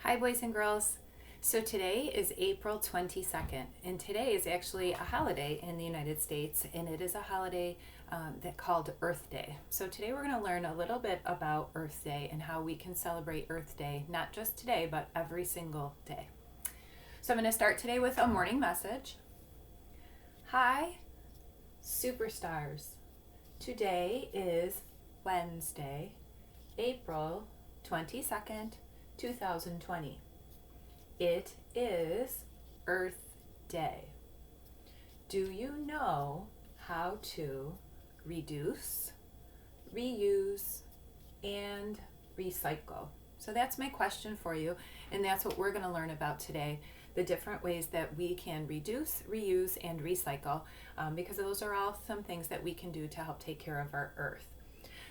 Hi, boys and girls. So today is April 22nd, and today is actually a holiday in the United States, and it is a holiday that called Earth Day. So today we're going to learn a little bit about Earth Day and how we can celebrate Earth Day, not just today, but every single day. So I'm going to start today with a morning message. Hi, superstars. Today is Wednesday, April 22nd, 2020. It is Earth Day. Do you know how to reduce, reuse, and recycle? So that's my question for you, and that's what we're going to learn about today, the different ways that we can reduce, reuse, and recycle, because those are all some things that we can do to help take care of our Earth.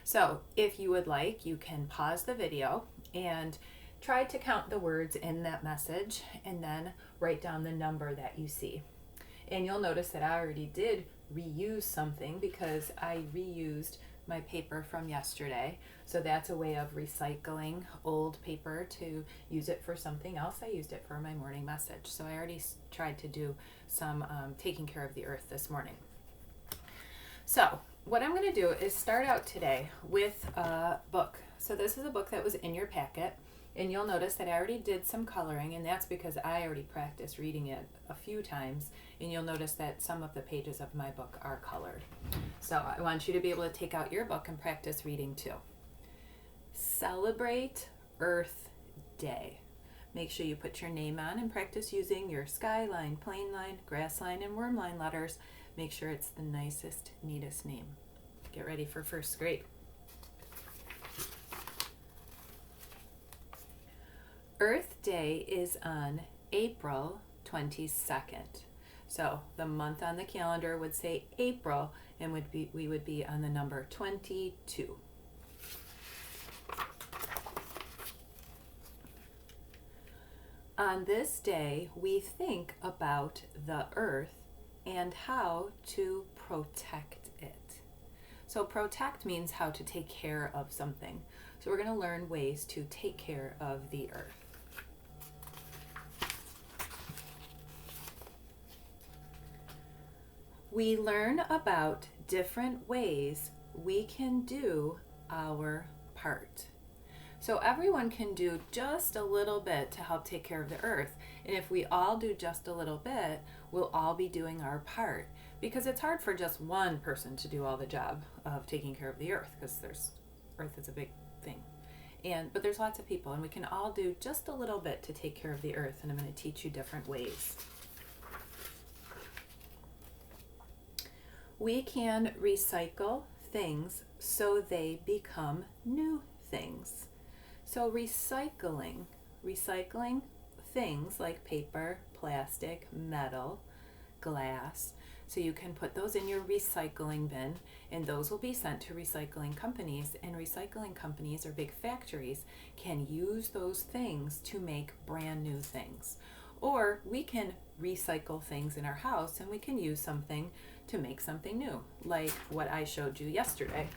So if you would like, you can pause the video and try to count the words in that message and then write down the number that you see. And you'll notice that I already did reuse something because I reused my paper from yesterday. So that's a way of recycling old paper to use it for something else. I used it for my morning message. So I already tried to do some taking care of the earth this morning. So what I'm going to do is start out today with a book. So this is a book that was in your packet. And you'll notice that I already did some coloring, and that's because I already practiced reading it a few times. And you'll notice that some of the pages of my book are colored. So I want you to be able to take out your book and practice reading too. Celebrate Earth Day. Make sure you put your name on and practice using your skyline, plane line, grass line, and worm line letters. Make sure it's the nicest, neatest name. Get ready for first grade. Earth Day is on April 22nd. So the month on the calendar would say April, and we would be on the number 22. On this day, we think about the earth and how to protect it. So protect means how to take care of something. So we're going to learn ways to take care of the earth. We learn about different ways we can do our part. So everyone can do just a little bit to help take care of the earth. And if we all do just a little bit, we'll all be doing our part. Because it's hard for just one person to do all the job of taking care of the earth, because earth is a big thing. But there's lots of people, and we can all do just a little bit to take care of the earth. And I'm going to teach you different ways. We can recycle things so they become new things. So recycling things like paper, plastic, metal, glass. So you can put those in your recycling bin, and those will be sent to recycling companies. And recycling companies or big factories can use those things to make brand new things. Or we can recycle things in our house, and we can use something to make something new, like what I showed you yesterday.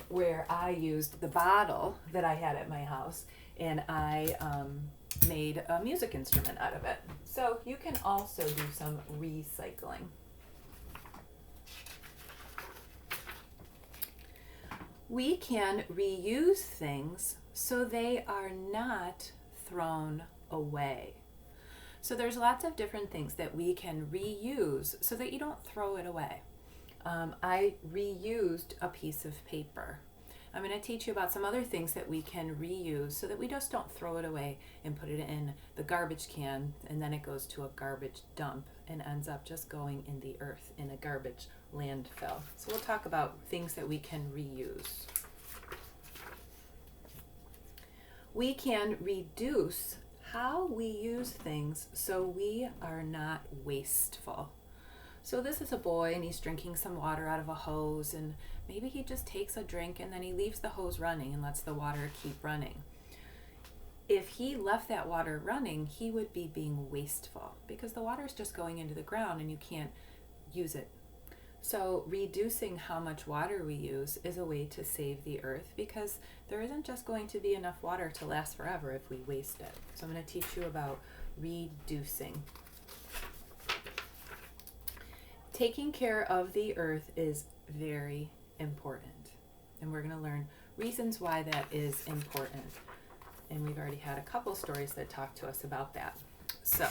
Where I used the bottle that I had at my house, and I made a music instrument out of it. So you can also do some recycling. We can reuse things so they are not thrown away. So there's lots of different things that we can reuse so that you don't throw it away. I reused a piece of paper. I'm going to teach you about some other things that we can reuse so that we just don't throw it away and put it in the garbage can, and then it goes to a garbage dump and ends up just going in the earth in a garbage landfill. So we'll talk about things that we can reuse. We can reduce how we use things so we are not wasteful. So this is a boy, and he's drinking some water out of a hose, and maybe he just takes a drink and then he leaves the hose running and lets the water keep running. If he left that water running, he would be being wasteful because the water is just going into the ground and you can't use it. So reducing how much water we use is a way to save the earth, because there isn't just going to be enough water to last forever if we waste it. So I'm going to teach you about reducing. Taking care of the earth is very important, and we're going to learn reasons why that is important. And we've already had a couple stories that talk to us about that. So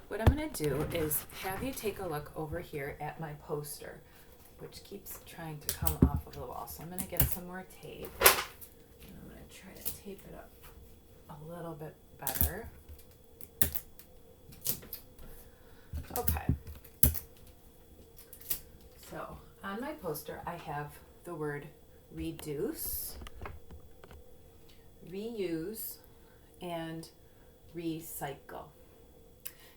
what I'm going to do is have you take a look over here at my poster, which keeps trying to come off of the wall. So I'm going to get some more tape, and I'm going to try to tape it up a little bit better. Okay. So on my poster, I have the word reduce, reuse, and recycle.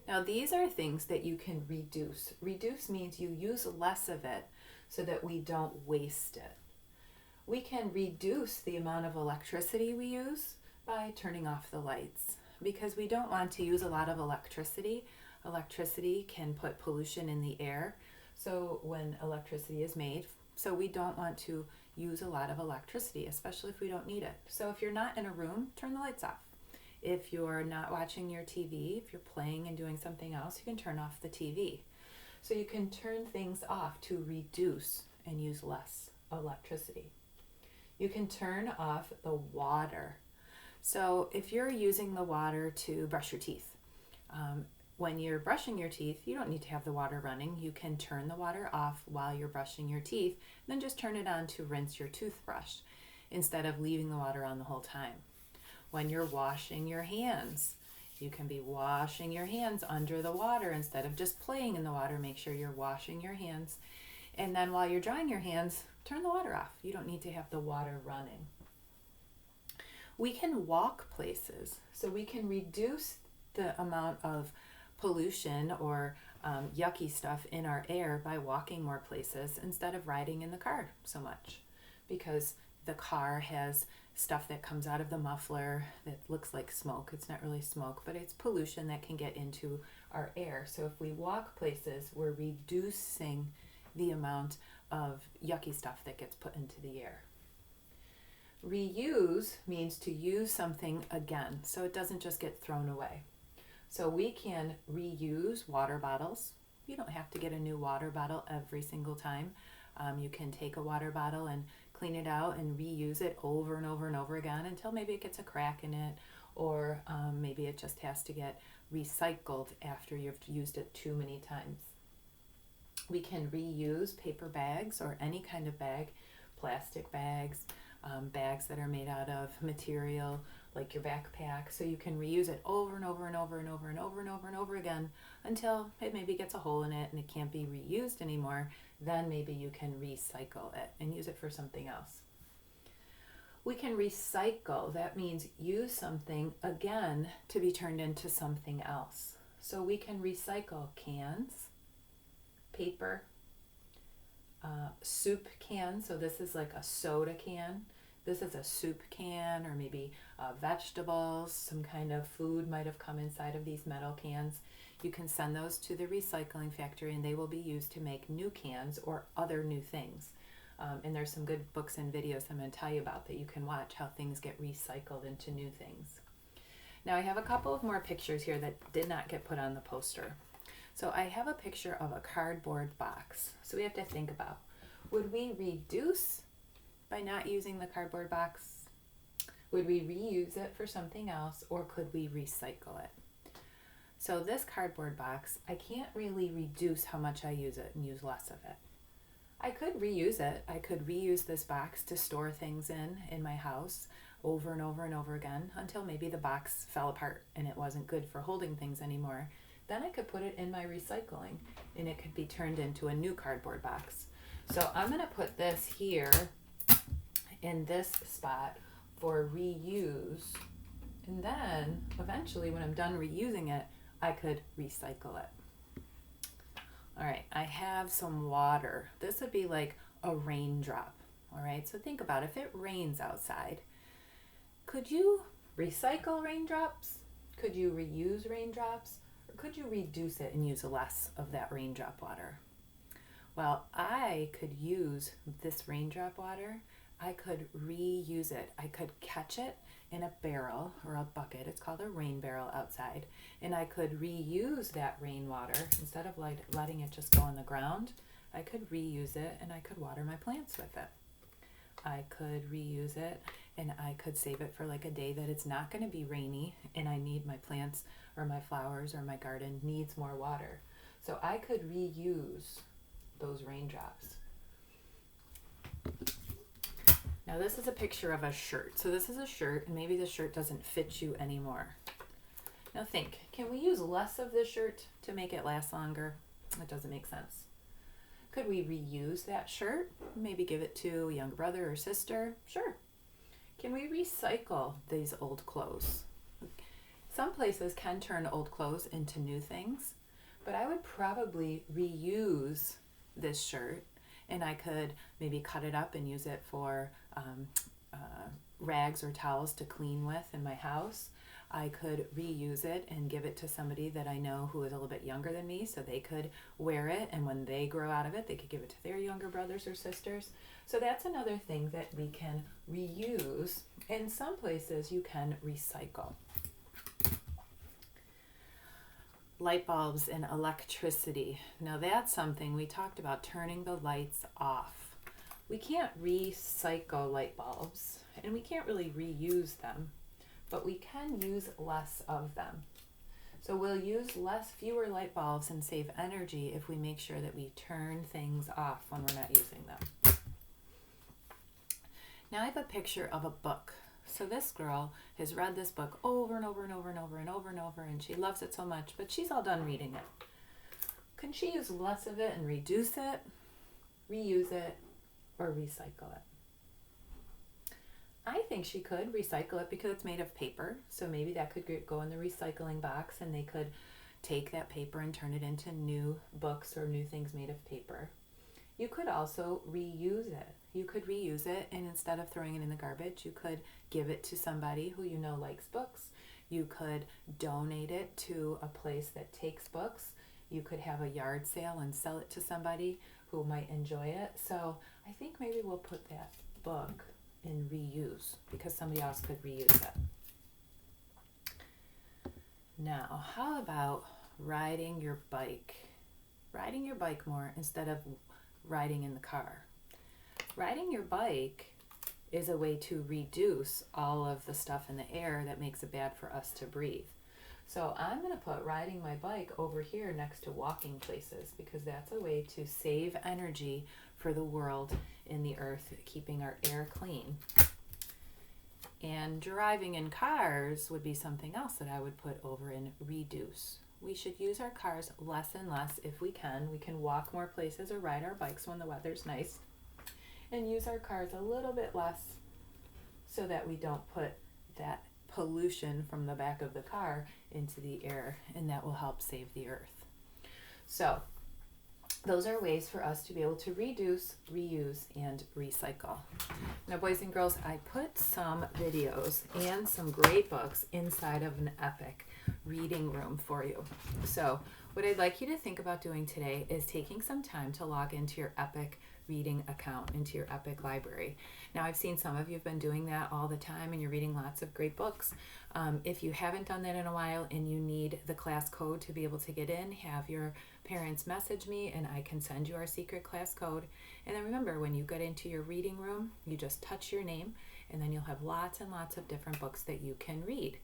Now these are things that you can reduce. Reduce means you use less of it so that we don't waste it. We can reduce the amount of electricity we use by turning off the lights, because we don't want to use a lot of electricity. Electricity can put pollution in the air. So when electricity is made, so we don't want to use a lot of electricity, especially if we don't need it. So if you're not in a room, turn the lights off. If you're not watching your TV, if you're playing and doing something else, you can turn off the TV. So you can turn things off to reduce and use less electricity. You can turn off the water. So if you're using the water to brush your teeth, when you're brushing your teeth, you don't need to have the water running. You can turn the water off while you're brushing your teeth, then just turn it on to rinse your toothbrush instead of leaving the water on the whole time. When you're washing your hands, you can be washing your hands under the water instead of just playing in the water. Make sure you're washing your hands. And then while you're drying your hands, turn the water off. You don't need to have the water running. We can walk places, so we can reduce the amount of pollution or yucky stuff in our air by walking more places instead of riding in the car so much, because the car has stuff that comes out of the muffler that looks like smoke. It's not really smoke, but it's pollution that can get into our air. So if we walk places, we're reducing the amount of yucky stuff that gets put into the air. Reuse means to use something again, so it doesn't just get thrown away. So we can reuse water bottles. You don't have to get a new water bottle every single time. You can take a water bottle and clean it out and reuse it over and over and over again until maybe it gets a crack in it, or maybe it just has to get recycled after you've used it too many times. We can reuse paper bags or any kind of bag, plastic bags, bags that are made out of material like your backpack, so you can reuse it over and over and over and over and over and over and over again until it maybe gets a hole in it and it can't be reused anymore. Then maybe you can recycle it and use it for something else. We can recycle. That means use something again to be turned into something else. So we can recycle cans, paper, soup cans. So this is like a soda can. This is a soup can, or maybe vegetables, some kind of food might have come inside of these metal cans. You can send those to the recycling factory and they will be used to make new cans or other new things. And there's some good books and videos I'm going to tell you about that you can watch, how things get recycled into new things. Now I have a couple of more pictures here that did not get put on the poster. So I have a picture of a cardboard box. So we have to think about, would we reduce by not using the cardboard box? Would we reuse it for something else, or could we recycle it? So this cardboard box, I can't really reduce how much I use it and use less of it. I could reuse it. I could reuse this box to store things in my house over and over and over again until maybe the box fell apart and it wasn't good for holding things anymore. Then I could put it in my recycling and it could be turned into a new cardboard box. So I'm going to put this here in this spot for reuse, and then eventually when I'm done reusing it, I could recycle it. All right, I have some water. This would be like a raindrop. All right, so think about if it rains outside, could you recycle raindrops? Could you reuse raindrops? Or could you reduce it and use less of that raindrop water? Well, I could use this raindrop water. I could reuse it. I could catch it in a barrel or a bucket. It's called a rain barrel outside. And I could reuse that rainwater instead of like letting it just go on the ground. I could reuse it and I could water my plants with it. I could reuse it and I could save it for like a day that it's not going to be rainy and I need my plants or my flowers or my garden needs more water. So I could reuse those raindrops. Now this is a picture of a shirt. So this is a shirt and maybe the shirt doesn't fit you anymore. Now think, can we use less of this shirt to make it last longer? That doesn't make sense. Could we reuse that shirt? Maybe give it to a younger brother or sister? Sure. Can we recycle these old clothes? Some places can turn old clothes into new things, but I would probably reuse this shirt and I could maybe cut it up and use it for rags or towels to clean with in my house. I could reuse it and give it to somebody that I know who is a little bit younger than me so they could wear it, and when they grow out of it they could give it to their younger brothers or sisters. So that's another thing that we can reuse. In some places you can recycle. Light bulbs and electricity. Now that's something we talked about, turning the lights off. We can't recycle light bulbs and we can't really reuse them, but we can use less of them. So we'll use fewer light bulbs and save energy if we make sure that we turn things off when we're not using them. Now I have a picture of a book. So this girl has read this book over and over and over and over and over and over, and she loves it so much, but she's all done reading it. Can she use less of it and reduce it, reuse it, or recycle it? I think she could recycle it because it's made of paper. So maybe that could go in the recycling box and they could take that paper and turn it into new books or new things made of paper. You could also reuse it. You could reuse it, and instead of throwing it in the garbage, you could give it to somebody who you know likes books. You could donate it to a place that takes books. You could have a yard sale and sell it to somebody who might enjoy it. So I think maybe we'll put that book in reuse because somebody else could reuse it. Now, how about riding your bike? Riding your bike more instead of riding in the car. Riding your bike is a way to reduce all of the stuff in the air that makes it bad for us to breathe. So I'm going to put riding my bike over here next to walking places because that's a way to save energy for the world in the earth, keeping our air clean. And driving in cars would be something else that I would put over in reduce. We should use our cars less and less if we can. We can walk more places or ride our bikes when the weather's nice. And use our cars a little bit less so that we don't put that pollution from the back of the car into the air, and that will help save the earth. So those are ways for us to be able to reduce, reuse, and recycle. Now, boys and girls, I put some videos and some great books inside of an Epic reading room for you. So what I'd like you to think about doing today is taking some time to log into your Epic reading account, into your Epic library. Now, I've seen some of you have been doing that all the time and you're reading lots of great books. If you haven't done that in a while and you need the class code to be able to get in, have your parents message me and I can send you our secret class code. And then remember, when you get into your reading room, you just touch your name and then you'll have lots and lots of different books that you can read.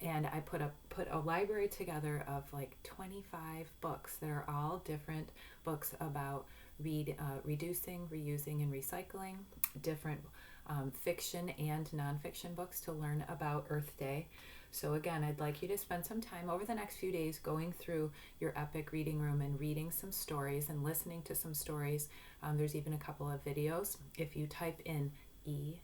And I put a library together of like 25 books that are all different books about reducing, reusing, and recycling, different fiction and nonfiction books to learn about Earth Day. So again, I'd like you to spend some time over the next few days going through your Epic reading room and reading some stories and listening to some stories. There's even a couple of videos. If you type in EARTH,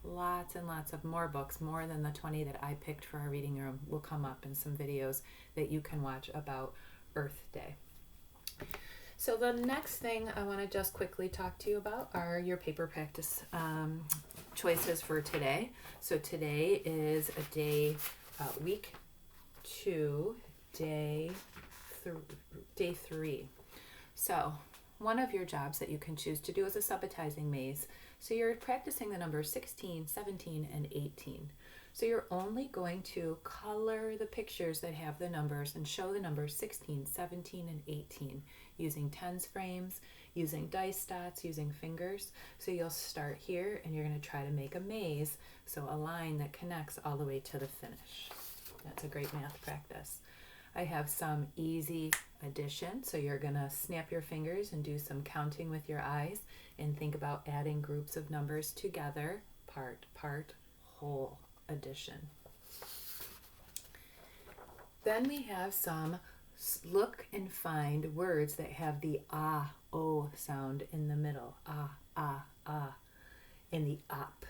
lots and lots of more books, more than the 20 that I picked for our reading room, will come up in some videos that you can watch about Earth Day. So the next thing I want to just quickly talk to you about are your paper practice choices for today. So today is week 2, day day 3. So one of your jobs that you can choose to do is a subitizing maze. So you're practicing the numbers 16, 17, and 18. So you're only going to color the pictures that have the numbers and show the numbers 16, 17, and 18 using tens frames, using dice dots, using fingers. So you'll start here and you're going to try to make a maze, so a line that connects all the way to the finish. That's a great math practice. I have some easy addition, so you're going to snap your fingers and do some counting with your eyes and think about adding groups of numbers together, part, whole addition. Then we have some look and find words that have the ah, o sound in the middle. Ah, in the op,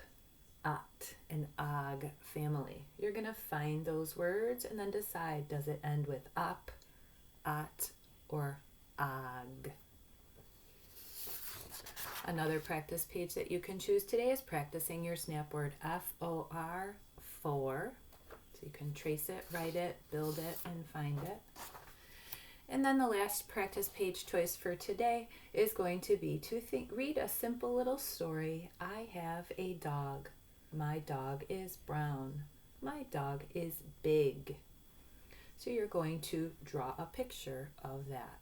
at, and ag family. You're going to find those words and then decide, does it end with op, at, or ag. Another practice page that you can choose today is practicing your snap word F-O-R, for. So you can trace it, write it, build it, and find it. And then the last practice page choice for today is going to be to read a simple little story. I have a dog. My dog is brown. My dog is big. So you're going to draw a picture of that.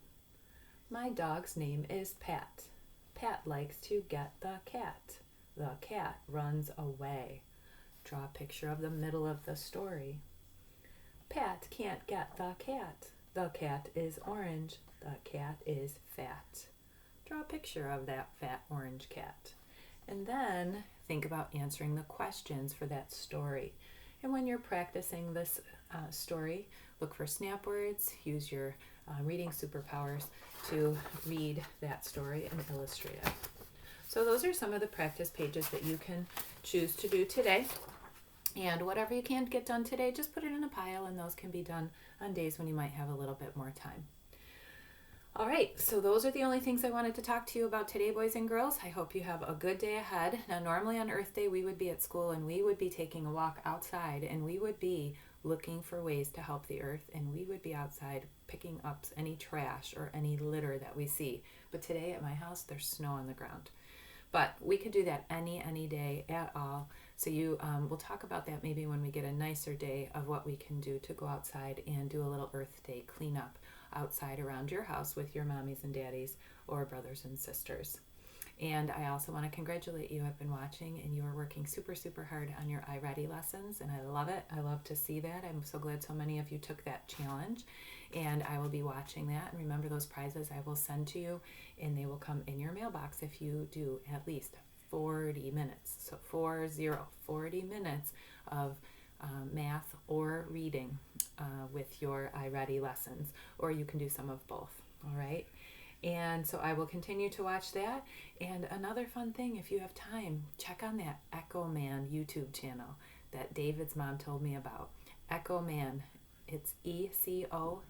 My dog's name is Pat. Pat likes to get the cat. The cat runs away. Draw a picture of the middle of the story. Pat can't get the cat. The cat is orange. The cat is fat. Draw a picture of that fat orange cat. And then think about answering the questions for that story. And when you're practicing this story, look for snap words, use your reading superpowers to read that story and illustrate it. So those are some of the practice pages that you can choose to do today. And whatever you can't get done today, just put it in a pile, and those can be done on days when you might have a little bit more time. All right, so those are the only things I wanted to talk to you about today, boys and girls. I hope you have a good day ahead. Now, normally on Earth Day, we would be at school and we would be taking a walk outside and we would be looking for ways to help the earth, and we would be outside picking up any trash or any litter that we see. But today at my house, there's snow on the ground. But we could do that any day at all. So we'll talk about that maybe when we get a nicer day of what we can do to go outside and do a little Earth Day cleanup outside around your house with your mommies and daddies or brothers and sisters. And I also want to congratulate you. I've been watching and you are working super hard on your iReady lessons, and I love it. I love to see that. I'm so glad so many of you took that challenge, and I will be watching that. And remember, those prizes I will send to you, and they will come in your mailbox if you do at least 40 minutes. So 40 minutes of math or reading with your iReady lessons, or you can do some of both. All right. And so I will continue to watch that. And another fun thing, if you have time, check on that Echo Man YouTube channel that David's mom told me about. Echo Man. It's ECOMAN.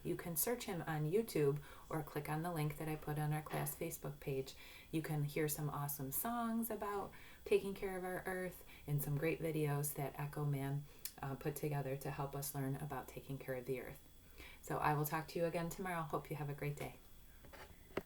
You can search him on YouTube or click on the link that I put on our class Facebook page. You can hear some awesome songs about taking care of our earth and some great videos that Echo Man put together to help us learn about taking care of the earth. So I will talk to you again tomorrow. Hope you have a great day.